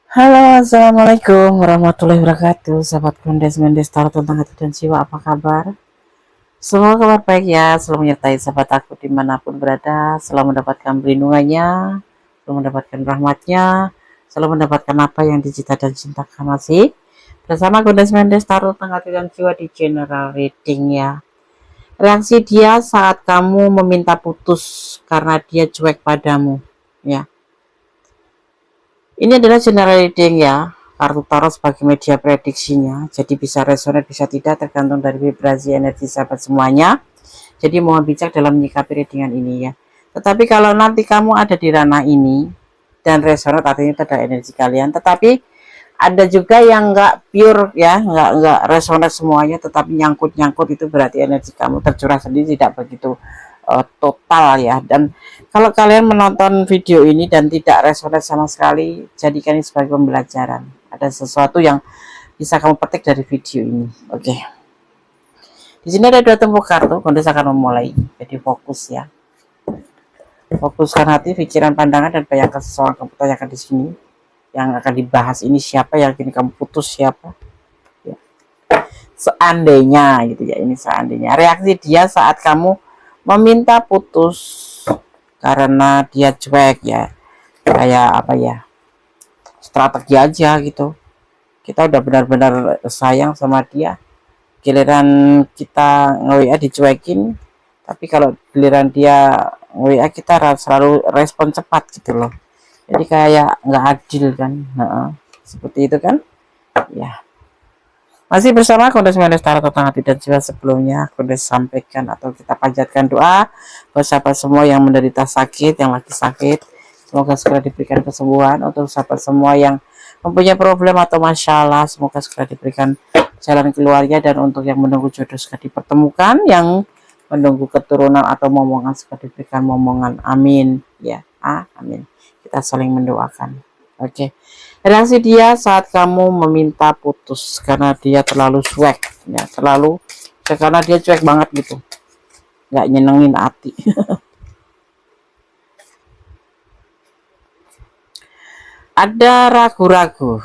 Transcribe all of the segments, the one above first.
Halo, assalamualaikum warahmatullahi wabarakatuh. Sahabat Kondes Mendes Tarot tentang hati dan jiwa, apa kabar? Semoga kabar baik ya, selalu menyertai sahabat aku dimanapun berada, selalu mendapatkan perlindungannya, selalu mendapatkan rahmatnya, selalu mendapatkan apa yang dicita dan cintakan. Masih bersama Kondes Mendes Tarot tentang hati dan jiwa di general reading ya. Reaksi dia saat kamu meminta putus karena dia cuek padamu ya. Ini adalah general reading ya, kartu tarot sebagai media prediksinya, jadi bisa resonate bisa tidak tergantung dari vibrasi energi sahabat semuanya. Jadi mohon bijak dalam menyikapi readingan ini ya. Tetapi kalau nanti kamu ada di ranah ini dan resonate, artinya itu ada energi kalian. Tetapi ada juga yang enggak pure ya, enggak resonate semuanya, tetapi nyangkut-nyangkut, itu berarti energi kamu tercurah sendiri, tidak begitu total ya. Dan kalau kalian menonton video ini dan tidak resonate sama sekali, jadikan ini sebagai pembelajaran. Ada sesuatu yang bisa kamu petik dari video ini. Oke. Di sini ada 2 tumpuk kartu, Kondes akan memulai. Jadi fokus ya. Fokuskan hati, pikiran, pandangan, dan bayangkan seseorang kamu tanyakan di sini. Yang akan dibahas ini siapa, yang kini kamu putus siapa. Ya. Seandainya gitu ya, ini seandainya. Reaksi dia saat kamu meminta putus karena dia cuek ya, kayak apa ya, strategi aja gitu. Kita udah benar-benar sayang sama dia, giliran kita nge-WA dicuekin. Tapi kalau giliran dia nge-WA kita selalu respon cepat gitu loh, jadi kayak nggak adil kan. Seperti itu kan ya. Masih bersama Kondes Mendes Tarot tentang hati dan jiwa. Sebelumnya Kondes sampaikan atau kita panjatkan doa buat sahabat semua yang menderita sakit, yang lagi sakit, semoga segera diberikan kesembuhan. Untuk sahabat semua yang mempunyai problem atau masalah, semoga segera diberikan jalan keluarnya. Dan untuk yang menunggu jodoh segera dipertemukan, yang menunggu keturunan atau momongan segera diberikan momongan. Amin ya. Amin. Kita saling mendoakan. Oke. Reaksi dia saat kamu meminta putus karena dia terlalu cuek ya, terlalu karena dia cuek banget gitu, nggak nyenengin hati. Ada ragu-ragu,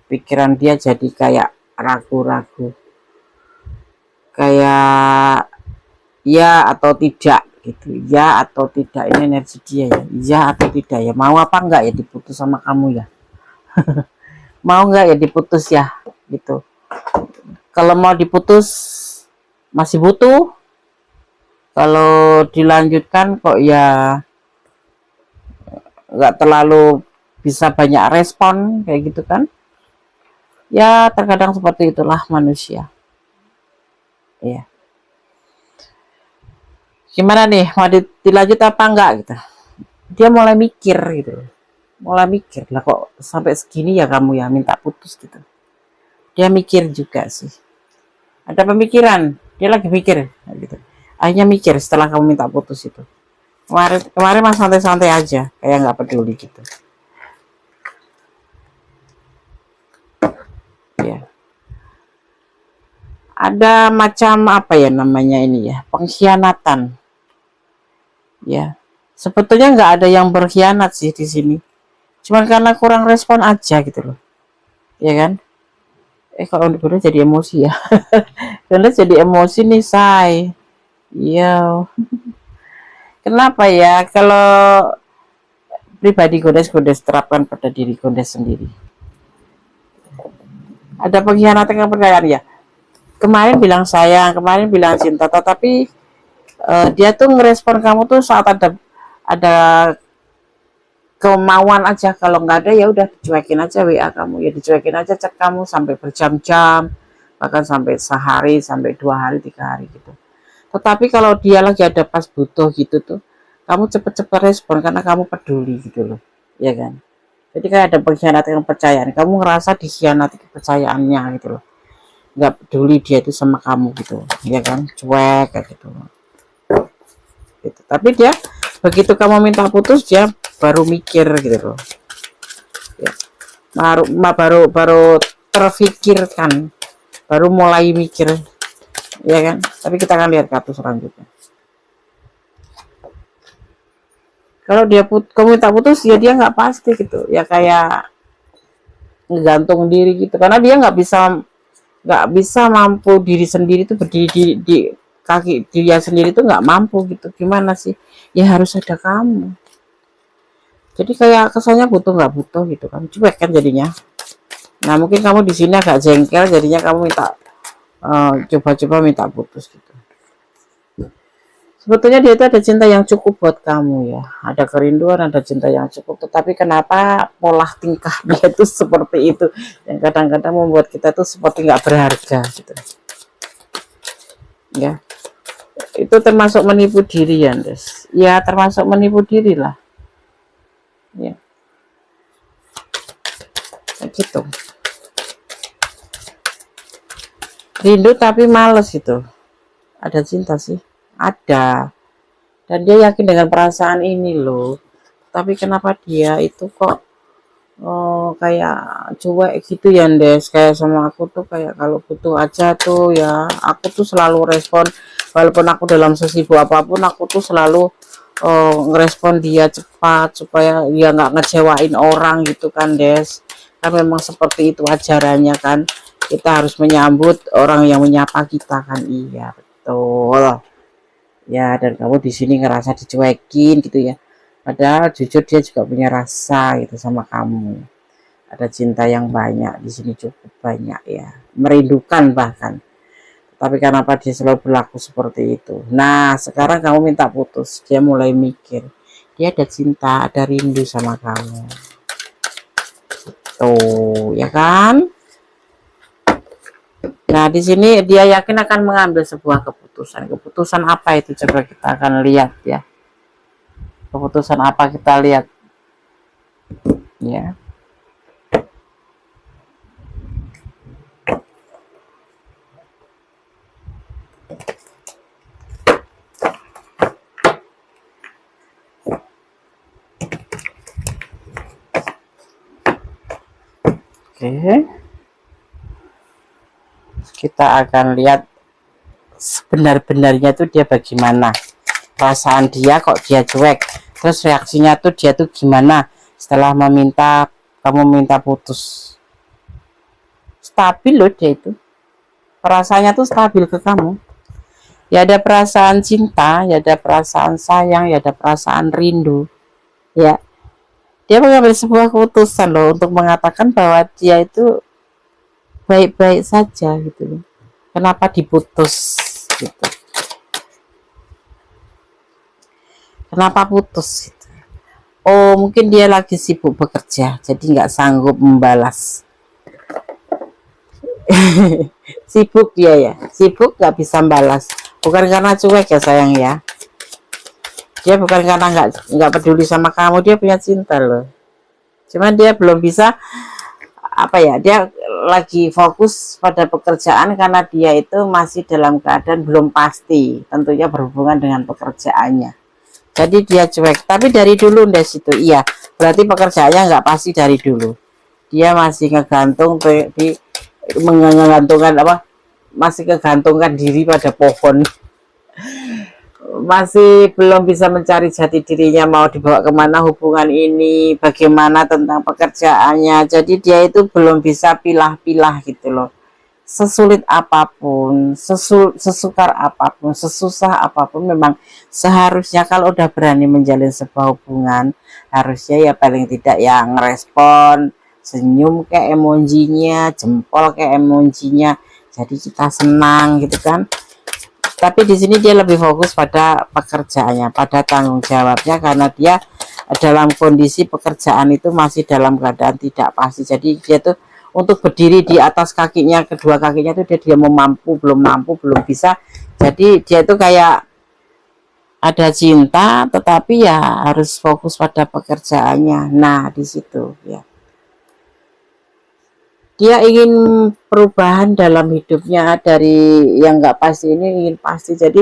pikiran dia jadi kayak ragu-ragu, kayak ya atau tidak gitu, ya atau tidak. Ini energi dia ya, ya atau tidak ya, mau apa enggak ya diputus sama kamu ya. Mau enggak ya diputus ya gitu. Kalau mau diputus masih butuh, kalau dilanjutkan kok ya nggak terlalu bisa banyak respon kayak gitu kan ya. Terkadang seperti itulah manusia ya. Gimana nih, mau dilanjut apa enggak gitu. Dia mulai mikir gitu, mulai mikir lah, kok sampai segini ya kamu ya minta putus gitu. Dia mikir juga sih, ada pemikiran, dia lagi mikir gitu. Akhirnya mikir setelah kamu minta putus itu. Kemarin mah santai-santai aja, kayak nggak peduli gitu ya. Ada macam apa ya namanya ini ya, pengkhianatan ya. Sebetulnya nggak ada yang berkhianat sih di sini, cuman karena kurang respon aja gitu loh ya kan. Kalau udah jadi emosi ya. Udah jadi emosi nih say. Iya. Kenapa ya, kalau pribadi Godes terapkan pada diri Godes sendiri. Ada pengkhianatan kepercayaan ya. Kemarin bilang sayang, kemarin bilang cinta, tetapi dia tuh ngerespon kamu tuh saat ada kemauan aja. Kalau nggak ada ya udah dicuekin aja WA kamu, ya dicuekin aja chat kamu sampai berjam-jam, bahkan sampai sehari, sampai 2 hari, 3 hari gitu. Tetapi kalau dia lagi ada pas butuh gitu tuh, kamu cepet-cepet respon karena kamu peduli gitu loh, ya kan. Jadi kayak ada pengkhianatan kepercayaan, kamu ngerasa dikhianati kepercayaannya gitu loh, nggak peduli dia itu sama kamu gitu, ya kan, cuek kayak gitu. Tapi dia begitu kamu minta putus, dia baru mikir gitu loh ya. baru terfikirkan, baru mulai mikir ya kan. Tapi kita akan lihat kartu selanjutnya. Kalau kamu minta putus ya dia nggak pasti gitu ya, kayak ngegantung diri gitu, karena dia nggak bisa mampu diri sendiri tuh, berdiri di kaki dia sendiri tuh nggak mampu gitu. Gimana sih, ya harus ada kamu. Jadi kayak kesannya butuh nggak butuh gitu kan, cuek kan jadinya. Nah mungkin kamu di sini agak jengkel, jadinya kamu minta coba-coba minta putus gitu. Sebetulnya dia itu ada cinta yang cukup buat kamu ya, ada kerinduan, ada cinta yang cukup, tetapi kenapa pola tingkah dia itu seperti itu, yang kadang-kadang membuat kita tuh seperti nggak berharga gitu ya. Itu termasuk menipu diri ya, Des. Ya termasuk menipu diri lah ya, kayak gitu. Rindu tapi males gitu. Ada cinta sih, ada, dan dia yakin dengan perasaan ini loh, tapi kenapa dia itu kok kayak cuek gitu ya, Des. Kayak sama aku tuh kayak kalau butuh aja tuh ya, aku tuh selalu respon, walaupun aku dalam sesibuk apapun, aku tuh selalu ngerespon dia cepat supaya dia nggak ngecewain orang gitu kan, Des. Kan memang seperti itu ajarannya kan, kita harus menyambut orang yang menyapa kita kan. Iya betul ya, dan kamu di sini ngerasa dicuekin gitu ya, padahal jujur dia juga punya rasa gitu sama kamu. Ada cinta yang banyak di sini, cukup banyak ya, merindukan bahkan. Tapi kenapa dia selalu berlaku seperti itu? Nah sekarang kamu minta putus, dia mulai mikir, dia ada cinta, ada rindu sama kamu tuh ya kan. Nah di sini dia yakin akan mengambil sebuah keputusan. Keputusan apa itu, coba kita akan lihat ya. Keputusan apa, kita lihat ya. Oke, kita akan lihat sebenar-benarnya tuh dia bagaimana, perasaan dia kok dia cuek, terus reaksinya tuh dia tuh gimana setelah kamu minta putus. Stabil loh dia itu, perasaannya tuh stabil ke kamu ya, ada perasaan cinta ya, ada perasaan sayang ya, ada perasaan rindu ya. Dia mengambil sebuah keputusan loh untuk mengatakan bahwa dia itu baik-baik saja gitu loh. Kenapa diputus gitu, kenapa putus gitu. Oh mungkin dia lagi sibuk bekerja jadi nggak sanggup membalas. Sibuk dia ya, sibuk nggak bisa membalas, bukan karena cuek ya sayang ya, dia bukan karena nggak peduli sama kamu, dia punya cinta loh, cuman dia belum bisa apa ya, dia lagi fokus pada pekerjaan karena dia itu masih dalam keadaan belum pasti tentunya berhubungan dengan pekerjaannya, jadi dia cuek. Tapi dari dulu Des itu iya, berarti pekerjaannya nggak pasti dari dulu, dia masih menggantungkan apa, masih kegantungkan diri pada pohon, masih belum bisa mencari jati dirinya, mau dibawa kemana hubungan ini, bagaimana tentang pekerjaannya. Jadi dia itu belum bisa pilah-pilah gitu loh. Sesulit apapun, sesukar apapun, sesusah apapun, memang seharusnya kalau udah berani menjalin sebuah hubungan, harusnya ya paling tidak ya ngerespon, senyum kayak emojinya, jempol kayak emojinya, jadi kita senang gitu kan. Tapi di sini dia lebih fokus pada pekerjaannya, pada tanggung jawabnya, karena dia dalam kondisi pekerjaan itu masih dalam keadaan tidak pasti. Jadi dia tuh untuk berdiri di atas kakinya, kedua kakinya tuh dia mampu, belum bisa. Jadi dia itu kayak ada cinta, tetapi ya harus fokus pada pekerjaannya. Nah di situ ya, dia ingin perubahan dalam hidupnya, dari yang nggak pasti ini ingin pasti. Jadi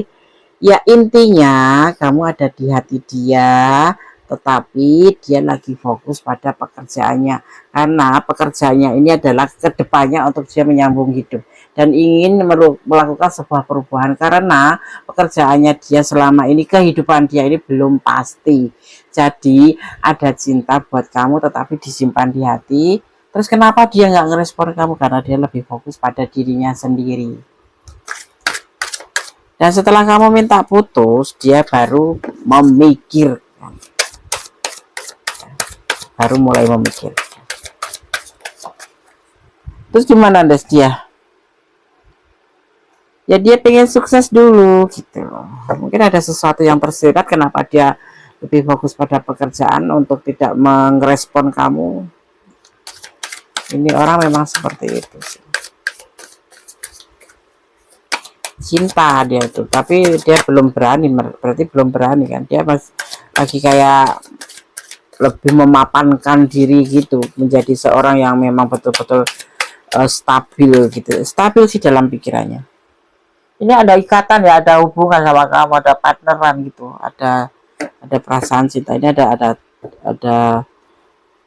ya intinya kamu ada di hati dia, tetapi dia lagi fokus pada pekerjaannya, karena pekerjaannya ini adalah kedepannya untuk dia menyambung hidup. dan ingin melakukan sebuah perubahan karena pekerjaannya dia selama ini, kehidupan dia ini belum pasti. Jadi ada cinta buat kamu tetapi disimpan di hati. Terus kenapa dia nggak ngerespon kamu? Karena dia lebih fokus pada dirinya sendiri. Dan setelah kamu minta putus, dia baru memikirkan, baru mulai memikir. Terus gimana Des dia? Ya dia pengen sukses dulu gitu loh. Mungkin ada sesuatu yang tersirat kenapa dia lebih fokus pada pekerjaan untuk tidak merespon kamu. Ini orang memang seperti itu sih. Cinta dia tuh, tapi dia belum berani, berarti belum berani kan. Dia lagi kayak lebih memapankan diri gitu, menjadi seorang yang memang betul-betul stabil gitu. Stabil sih dalam pikirannya. Ini ada ikatan ya, ada hubungan sama kamu, ada partneran gitu, ada perasaan cinta. Ini ada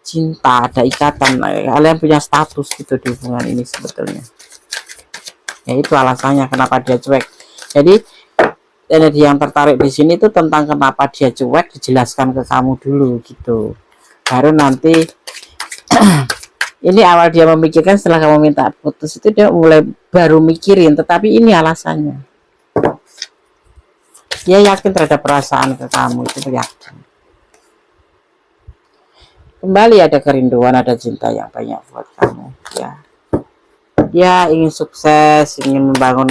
cinta, ada ikatan. Kalian punya status gitu di hubungan ini sebetulnya. Ya itu alasannya kenapa dia cuek. Jadi energi yang tertarik di sini itu tentang kenapa dia cuek dijelaskan ke kamu dulu gitu. Baru nanti ini awal dia memikirkan, setelah kamu minta putus itu dia mulai baru mikirin, tetapi ini alasannya. Dia yakin terhadap perasaan ke kamu, itu yakin. Kembali ada kerinduan, ada cinta yang banyak buat kamu ya. Dia ingin sukses, ingin membangun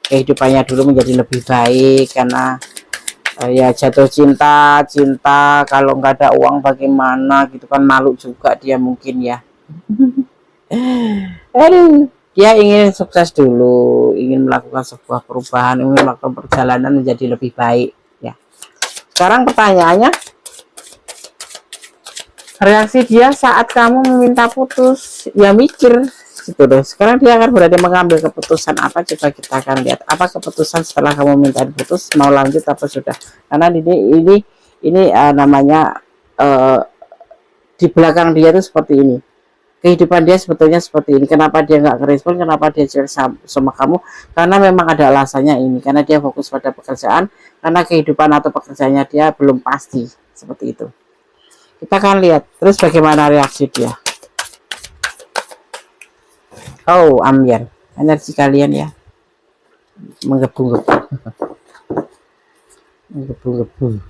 kehidupannya dulu menjadi lebih baik karena ya jatuh cinta kalau nggak ada uang bagaimana gitu kan, malu juga dia mungkin ya. Dia ingin sukses dulu, ingin melakukan sebuah perubahan, ingin melakukan perjalanan menjadi lebih baik ya. Sekarang pertanyaannya, reaksi dia saat kamu meminta putus, ya mikir gitu deh. Sekarang dia akan berarti mengambil keputusan apa, coba kita akan lihat apa keputusan setelah kamu minta putus, mau lanjut apa sudah. Karena ini namanya di belakang dia itu seperti ini, kehidupan dia sebetulnya seperti ini. Kenapa dia nggak respon, kenapa dia cuek sama kamu? Karena memang ada alasannya ini, karena dia fokus pada pekerjaan, karena kehidupan atau pekerjaannya dia belum pasti, seperti itu. Kita akan lihat terus bagaimana reaksi dia. Oh, ambiar energi kalian ya, menggebu-gebu. Menggebu-gebu.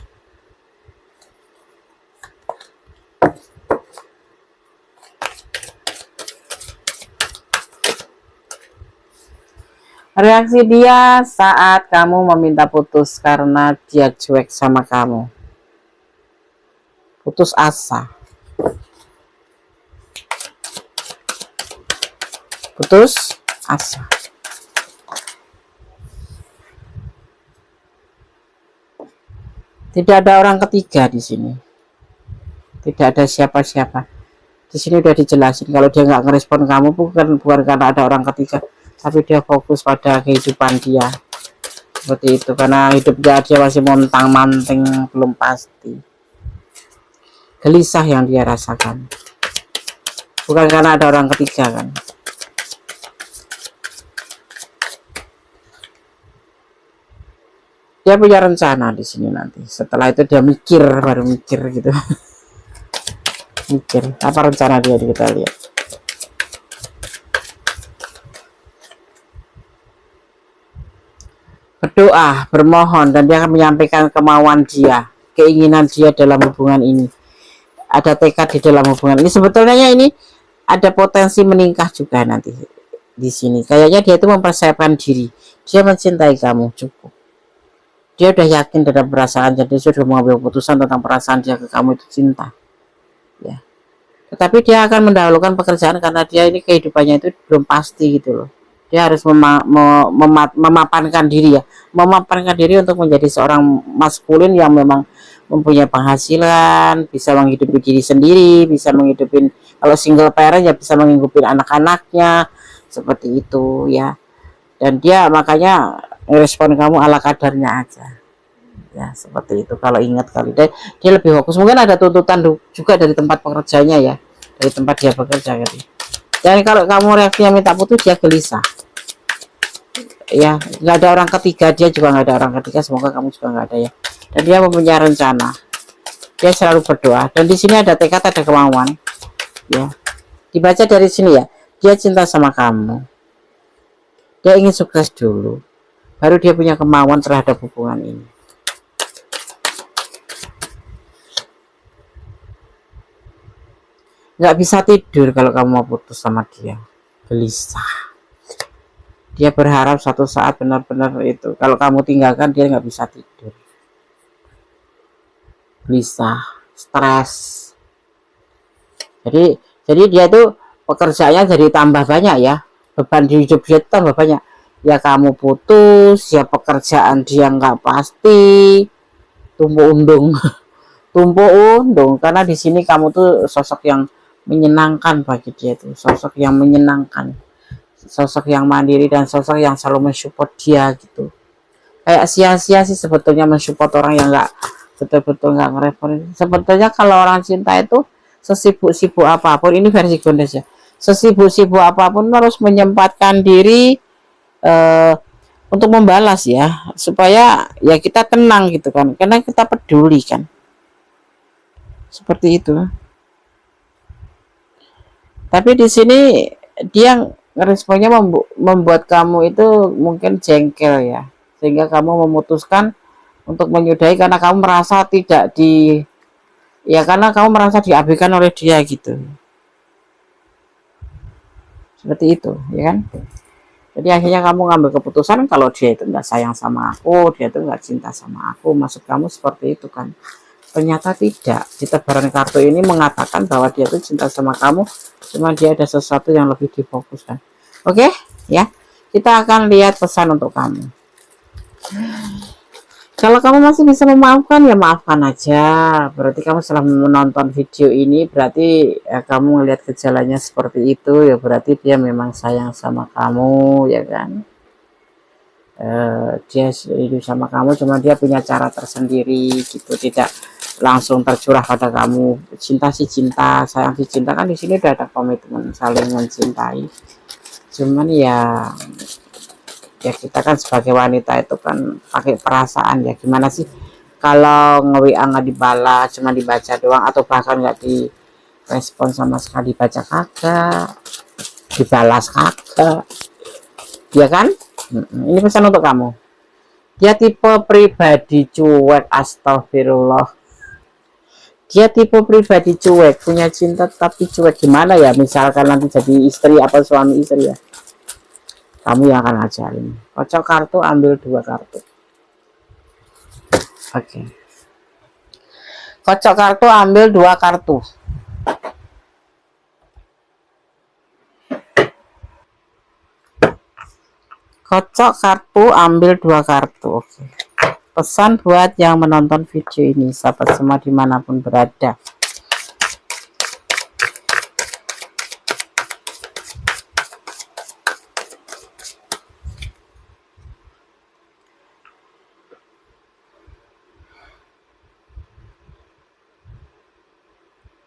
Reaksi dia saat kamu meminta putus karena dia cuek sama kamu. Putus asa. Putus asa. Tidak ada orang ketiga di sini. Tidak ada siapa-siapa. Di sini udah dijelasin kalau dia nggak ngerespon kamu bukan karena ada orang ketiga, tapi dia fokus pada kehidupan dia. Seperti itu, karena hidup dia masih montang-manting, belum pasti. Gelisah yang dia rasakan. Bukan karena ada orang ketiga kan. Dia punya rencana di sini nanti. Setelah itu dia mikir, baru mikir gitu. Mikir apa rencana dia, kita lihat. Berdoa, bermohon, dan dia akan menyampaikan kemauan dia, keinginan dia dalam hubungan ini. Ada tekad di dalam hubungan ini. Sebetulnya ini ada potensi menikah juga nanti di sini. Kayaknya dia itu mempersiapkan diri. Dia mencintai kamu cukup. Dia udah yakin terhadap perasaan, jadi dia sudah mengambil keputusan tentang perasaan dia ke kamu itu cinta. Ya. Tetapi dia akan mendahulukan pekerjaan karena dia ini kehidupannya itu belum pasti gitu loh. Dia harus memapankan diri ya, memapankan diri untuk menjadi seorang maskulin yang memang mempunyai penghasilan, bisa menghidupi diri sendiri, bisa menghidupi, kalau single parent ya bisa menghidupi anak-anaknya, seperti itu ya. Dan dia makanya respon kamu ala kadarnya aja ya, seperti itu. Kalau ingat kali dia lebih fokus, mungkin ada tuntutan juga dari tempat pekerjanya ya, dari tempat dia bekerja gitu. Dan kalau kamu reaksinya minta putus, dia gelisah. ya, nggak ada orang ketiga, dia juga nggak ada orang ketiga, semoga kamu juga nggak ada ya. Dan dia mempunyai rencana, dia selalu berdoa, dan di sini ada tekad, ada kemauan ya. Dibaca dari sini ya, dia cinta sama kamu, dia ingin sukses dulu, baru dia punya kemauan terhadap hubungan ini. Nggak bisa tidur kalau kamu mau putus sama dia, gelisah. Dia berharap suatu saat benar-benar itu, kalau kamu tinggalkan dia nggak bisa tidur, gelisah, stres. Jadi dia tuh pekerjaannya jadi tambah banyak ya, beban di hidup dia tambah banyak ya. Kamu putus ya, pekerjaan dia nggak pasti, tumpuk undung. Tumpuk undung, karena di sini kamu tuh sosok yang menyenangkan bagi dia, tuh sosok yang menyenangkan, sosok yang mandiri, dan sosok yang selalu mensupport dia gitu. Kayak sia-sia sih sebetulnya mensupport orang yang nggak betul-betul nggak ngerepotin. Sebetulnya kalau orang cinta itu sesibuk-sibuk apapun, ini versi Gondes ya, sesibuk-sibuk apapun harus menyempatkan diri eh, untuk membalas ya, supaya ya kita tenang gitu kan, karena kita peduli kan, seperti itu. Tapi di sini dia responnya membuat kamu itu mungkin jengkel ya, sehingga kamu memutuskan untuk menyudahi karena kamu merasa tidak di, ya karena kamu merasa diabaikan oleh dia gitu, seperti itu ya kan. Jadi akhirnya kamu ngambil keputusan kalau dia itu nggak sayang sama aku, dia itu nggak cinta sama aku, maksud kamu seperti itu kan. Ternyata tidak, di tebaran kartu ini mengatakan bahwa dia itu cinta sama kamu, cuma dia ada sesuatu yang lebih difokuskan. Oke ya, kita akan lihat pesan untuk kamu. Kalau kamu masih bisa memaafkan ya maafkan aja, berarti kamu setelah menonton video ini berarti ya, kamu melihat gejalanya seperti itu ya, berarti dia memang sayang sama kamu ya kan. Dia hidup sama kamu, cuma dia punya cara tersendiri gitu, tidak langsung tercurah pada kamu. Cinta sih cinta, sayang sih cinta, kan di sini udah ada komitmen saling mencintai. Cuman ya kita kan sebagai wanita itu kan pakai perasaan ya, gimana sih kalau nge-WA nggak dibalas, cuma dibaca doang, atau bahkan nggak direspon sama sekali, baca kagak, dibalas kagak ya kan. Ini pesan untuk kamu. Dia tipe pribadi cuek, astagfirullah. Dia tipe pribadi cuek, punya cinta tapi cuek. Gimana ya, misalkan nanti jadi istri atau suami istri ya, kamu yang akan ajarin. Kocok kartu, ambil 2 kartu. Oke. Kocok kartu, ambil 2 kartu. Kocok kartu, ambil 2 kartu. Oke. Pesan buat yang menonton video ini, sahabat semua dimanapun berada.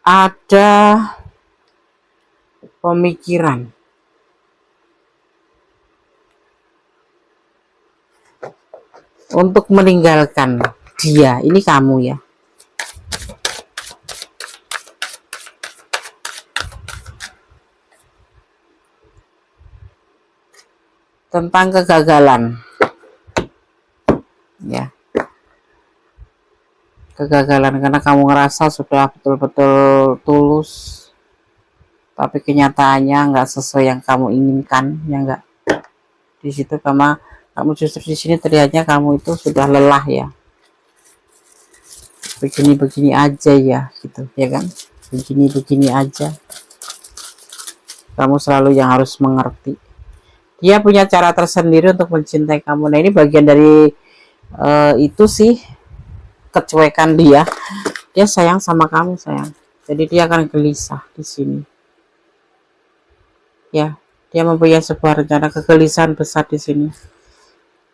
Ada pemikiran untuk meninggalkan dia, ini kamu ya. Tentang kegagalan ya, kegagalan karena kamu ngerasa sudah betul-betul tulus, tapi kenyataannya nggak sesuai yang kamu inginkan ya enggak. Di situ kamu justru di sini terlihatnya kamu itu sudah lelah ya, begini-begini aja ya gitu ya kan, begini-begini aja. Kamu selalu yang harus mengerti, dia punya cara tersendiri untuk mencintai kamu. Nah ini bagian dari itu sih, kecuekan dia. Dia sayang sama kamu sayang, jadi dia akan gelisah di sini ya. Dia mempunyai sebuah rencana, kegelisahan besar di sini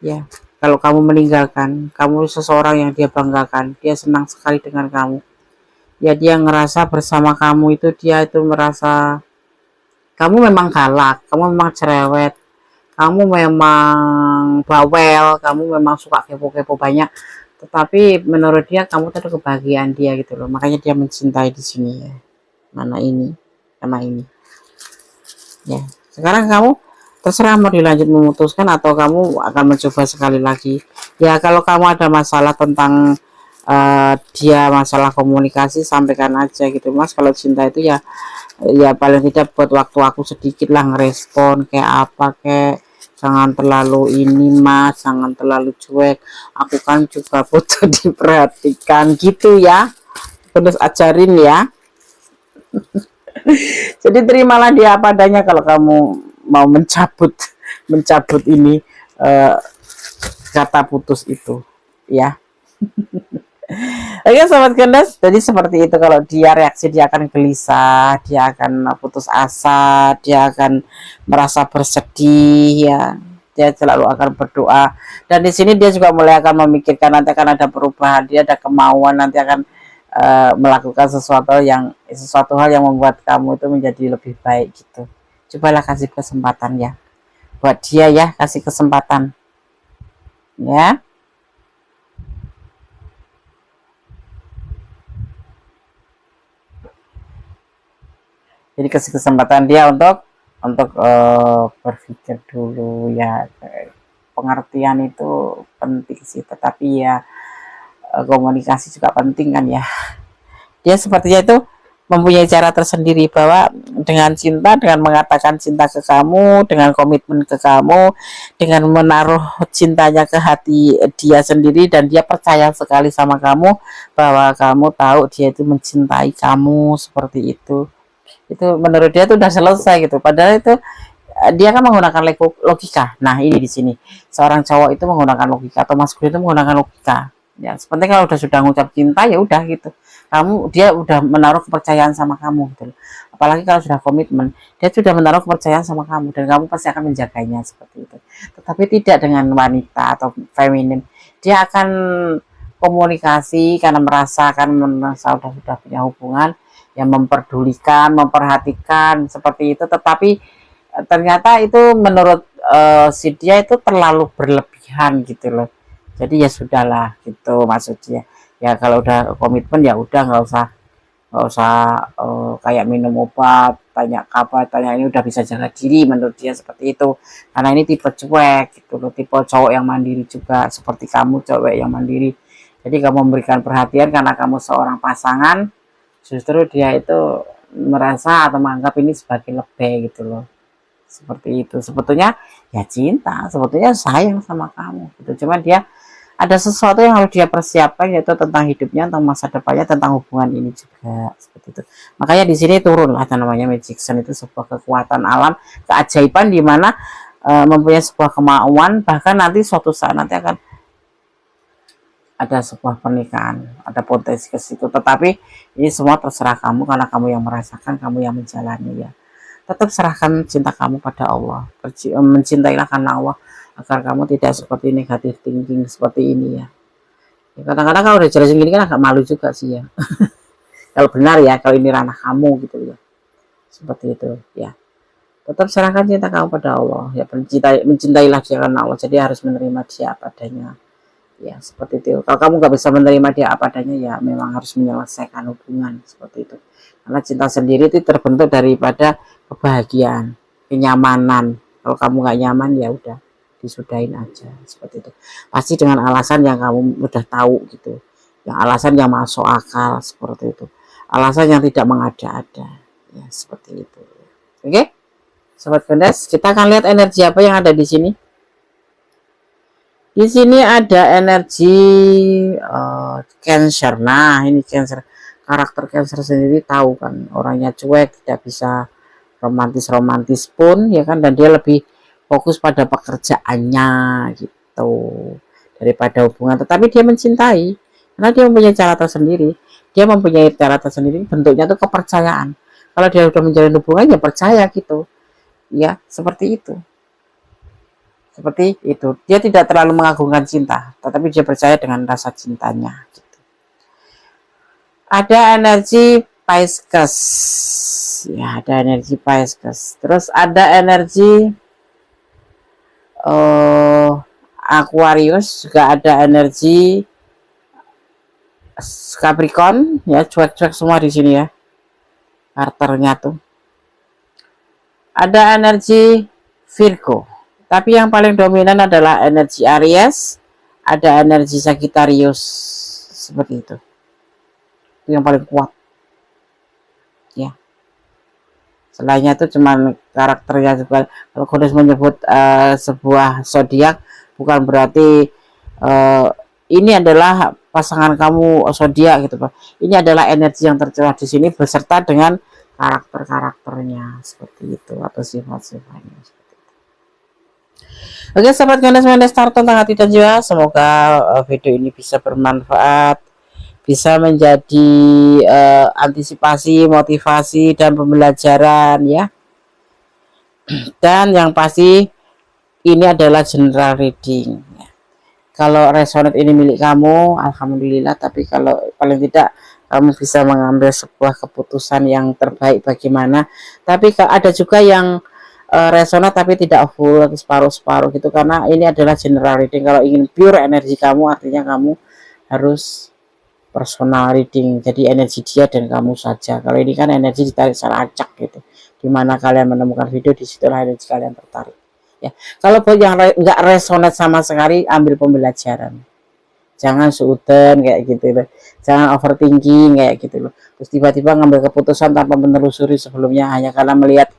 ya. Kalau kamu meninggalkan, kamu seseorang yang dia banggakan, dia senang sekali dengan kamu ya. Dia ngerasa bersama kamu itu, dia itu merasa kamu memang galak, kamu memang cerewet, kamu memang bawel, kamu memang suka kepo-kepo banyak, tetapi menurut dia kamu tuh kebahagiaan dia gitu loh, makanya dia mencintai di sini ya. Mana ini sama ini ya. Sekarang kamu terserah mau dilanjut memutuskan atau kamu akan mencoba sekali lagi ya. Kalau kamu ada masalah tentang dia masalah komunikasi, sampaikan aja gitu mas. Kalau cinta itu ya, ya paling tidak buat waktu aku sedikit lah ngerespon kayak apa, kayak jangan terlalu ini mas, jangan terlalu cuek, aku kan juga butuh diperhatikan gitu ya, terus ajarin ya. Jadi terimalah dia apa adanya kalau kamu mau mencabut ini, eh, kata putus itu ya. Oke sobat Gendes, jadi seperti itu. Kalau dia reaksi, dia akan gelisah, dia akan putus asa, dia akan merasa bersedih ya. Dia selalu akan berdoa, dan di sini dia juga mulai akan memikirkan nanti akan ada perubahan, dia ada kemauan nanti akan melakukan sesuatu hal yang membuat kamu itu menjadi lebih baik gitu. Cobalah kasih kesempatan ya buat dia ya, kasih kesempatan ya. Jadi kasih kesempatan dia untuk berpikir dulu ya. Pengertian itu penting sih, tetapi ya komunikasi juga penting kan ya. Dia sepertinya itu mempunyai cara tersendiri bahwa dengan cinta, dengan mengatakan cinta ke kamu, dengan komitmen ke kamu, dengan menaruh cintanya ke hati dia sendiri, dan dia percaya sekali sama kamu bahwa kamu tahu dia itu mencintai kamu seperti itu menurut dia tuh udah selesai gitu. Padahal itu dia kan menggunakan logika. Nah ini di sini seorang cowok itu menggunakan logika, atau maskulin itu menggunakan logika ya. Sepenting kalau sudah ngucap cinta ya udah gitu, dia udah menaruh kepercayaan sama kamu gitu. Apalagi kalau sudah komitmen, dia sudah menaruh kepercayaan sama kamu, dan kamu pasti akan menjaganya seperti itu. Tetapi tidak dengan wanita atau feminim, dia akan komunikasi karena merasa sudah punya hubungan yang memperdulikan, memperhatikan seperti itu. Tetapi ternyata itu menurut si dia itu terlalu berlebihan gitu loh. Jadi ya sudahlah gitu maksudnya. Ya kalau udah komitmen ya udah, nggak usah kayak minum obat, tanya kabar, tanya ini, udah bisa jaga diri menurut dia seperti itu. Karena ini tipe cuek gitu loh, tipe cowok yang mandiri juga seperti kamu, cowok yang mandiri. Jadi kamu memberikan perhatian karena kamu seorang pasangan, justru dia itu merasa atau menganggap ini sebagai lebih gitu loh. Seperti itu. Sebetulnya ya cinta, sebetulnya sayang sama kamu gitu. Cuma dia ada sesuatu yang harus dia persiapkan, yaitu tentang hidupnya, tentang masa depannya, tentang hubungan ini juga seperti itu. Makanya di sini turun lah namanya Magic Sun, itu sebuah kekuatan alam, keajaiban di mana mempunyai sebuah kemauan, bahkan nanti suatu saat nanti akan ada sebuah pernikahan, ada potensi ke situ. Tetapi ini semua terserah kamu, karena kamu yang merasakan, kamu yang menjalani ya. Tetap serahkan cinta kamu pada Allah, mencintailah karena Allah, agar kamu tidak seperti negatif thinking seperti ini ya. Kadang-kadang kalau udah jelasin gini kan agak malu juga sih ya. Kalau benar ya, kalau ini ranah kamu gitu ya, seperti itu ya. Tetap serahkan cinta kamu pada Allah ya, mencintailah dia karena Allah. Jadi harus menerima dia apa adanya ya, seperti itu. Kalau kamu nggak bisa menerima dia apa adanya ya, memang harus menyelesaikan hubungan seperti itu. Karena cinta sendiri itu terbentuk daripada kebahagiaan, kenyamanan. Kalau kamu nggak nyaman ya udah, disudahin aja seperti itu. Pasti dengan alasan yang kamu udah tahu gitu, yang alasan yang masuk akal seperti itu, alasan yang tidak mengada-ada ya, seperti itu. Oke sobat Gendes, kita akan lihat energi apa yang ada di sini. Di sini ada energi Cancer. Nah ini Cancer, karakter Cancer sendiri tahu kan, orangnya cuek, tidak bisa romantis pun ya kan, dan dia lebih fokus pada pekerjaannya gitu daripada hubungan. Tetapi dia mencintai karena dia mempunyai cara tersendiri. Dia mempunyai cara tersendiri, bentuknya tuh kepercayaan. Kalau dia udah menjalin hubungan ya percaya gitu ya, seperti itu. Seperti itu, dia tidak terlalu mengagungkan cinta, tetapi dia percaya dengan rasa cintanya gitu. Ada energi Pisces ya, ada energi Pisces. Terus ada energi eh Aquarius, juga ada energi Capricorn ya, cuek-cuek semua di sini ya karakternya tuh. Ada energi Virgo, tapi yang paling dominan adalah energi Aries, ada energi Sagittarius, seperti itu yang paling kuat ya. Selainnya itu cuman karakternya juga. Kalau Kudus menyebut sebuah zodiak, bukan berarti ini adalah pasangan kamu zodiak gitu Pak. Ini adalah energi yang tercurah di sini beserta dengan karakter-karakternya seperti itu, atau sifat-sifatnya. Oke, sahabat Ganes Starton tanggal tidak juga. Semoga video ini bisa bermanfaat, bisa menjadi antisipasi, motivasi, dan pembelajaran ya. Dan yang pasti ini adalah general reading. Kalau resonate ini milik kamu, alhamdulillah. Tapi kalau paling tidak kamu bisa mengambil sebuah keputusan yang terbaik bagaimana. Tapi ada juga yang resonate tapi tidak full, separuh-separuh gitu, karena ini adalah general reading. Kalau ingin pure energi kamu, artinya kamu harus personal reading, jadi energi dia dan kamu saja. Kalau ini kan energi ditarik secara acak gitu, dimana kalian menemukan video, disitulah energi kalian tertarik ya. Kalau buat yang nggak resonate sama sekali, ambil pembelajaran, jangan seuden kayak gitu loh, jangan overthinking kayak gitu loh, terus tiba-tiba ngambil keputusan tanpa menelusuri sebelumnya hanya karena melihat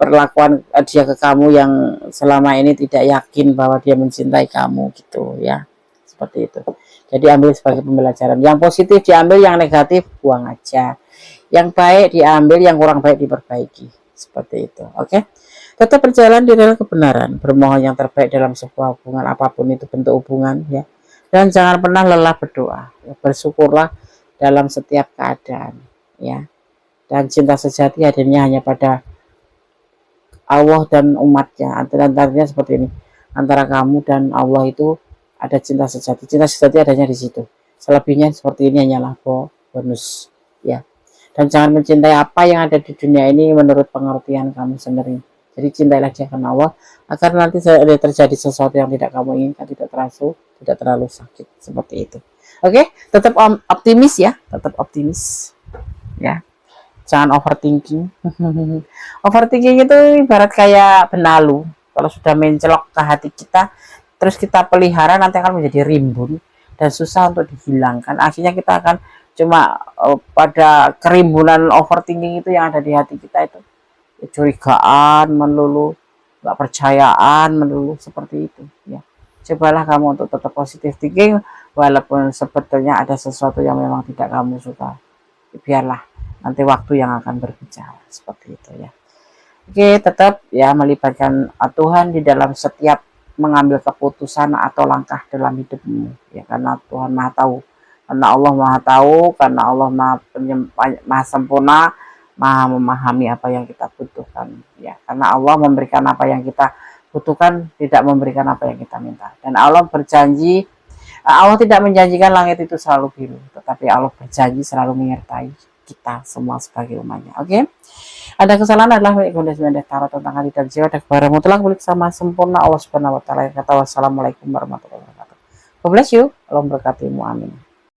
perlakuan dia ke kamu yang selama ini tidak yakin bahwa dia mencintai kamu gitu ya, seperti itu. Jadi ambil sebagai pembelajaran, yang positif diambil, yang negatif buang aja, yang baik diambil, yang kurang baik diperbaiki, seperti itu. Oke, tetap berjalan di dalam kebenaran, bermohon yang terbaik dalam sebuah hubungan apapun itu bentuk hubungan ya, dan jangan pernah lelah berdoa ya, bersyukurlah dalam setiap keadaan ya, dan cinta sejati hadirnya hanya pada Allah dan umatnya. Antaranya seperti ini, antara kamu dan Allah itu ada cinta sejati. Cinta sejati adanya di situ. Selebihnya seperti ini hanyalah bonus ya. Dan jangan mencintai apa yang ada di dunia ini menurut pengertian kamu sendiri. Jadi cintailah dia karena Allah, agar nanti terjadi sesuatu yang tidak kamu inginkan, tidak terlalu sakit, seperti itu. Oke, tetap optimis ya, tetap optimis ya. Jangan overthinking. Overthinking itu ibarat kayak benalu, kalau sudah mencelok ke hati kita, terus kita pelihara, nanti akan menjadi rimbun dan susah untuk dihilangkan. Akhirnya kita akan cuma pada kerimbunan overthinking itu yang ada di hati kita itu, kecurigaan melulu, nggak percayaan melulu, seperti itu ya. Cobalah kamu untuk tetap positif thinking, walaupun sebetulnya ada sesuatu yang memang tidak kamu suka, biarlah nanti waktu yang akan berbicara, seperti itu ya. Oke, tetap ya melibatkan Tuhan di dalam setiap mengambil keputusan atau langkah dalam hidupmu ya, karena Tuhan Maha tahu, karena Allah Maha tahu, karena Allah Maha sempurna, Maha memahami apa yang kita butuhkan ya, karena Allah memberikan apa yang kita butuhkan, tidak memberikan apa yang kita minta. Dan Allah berjanji, Allah tidak menjanjikan langit itu selalu biru, tetapi Allah berjanji selalu menyertai kita semua sebagai umatnya. Oke, ada kesalahan adalah milik Bunda Sembilan Tarot tentang hati dan jiwa, dan kepada mutlak milik sama sempurna Allah Subhanahu wa taala, yang kata wassalamualaikum warahmatullahi wabarakatuh. God bless you, Allah memberkatimu, amin.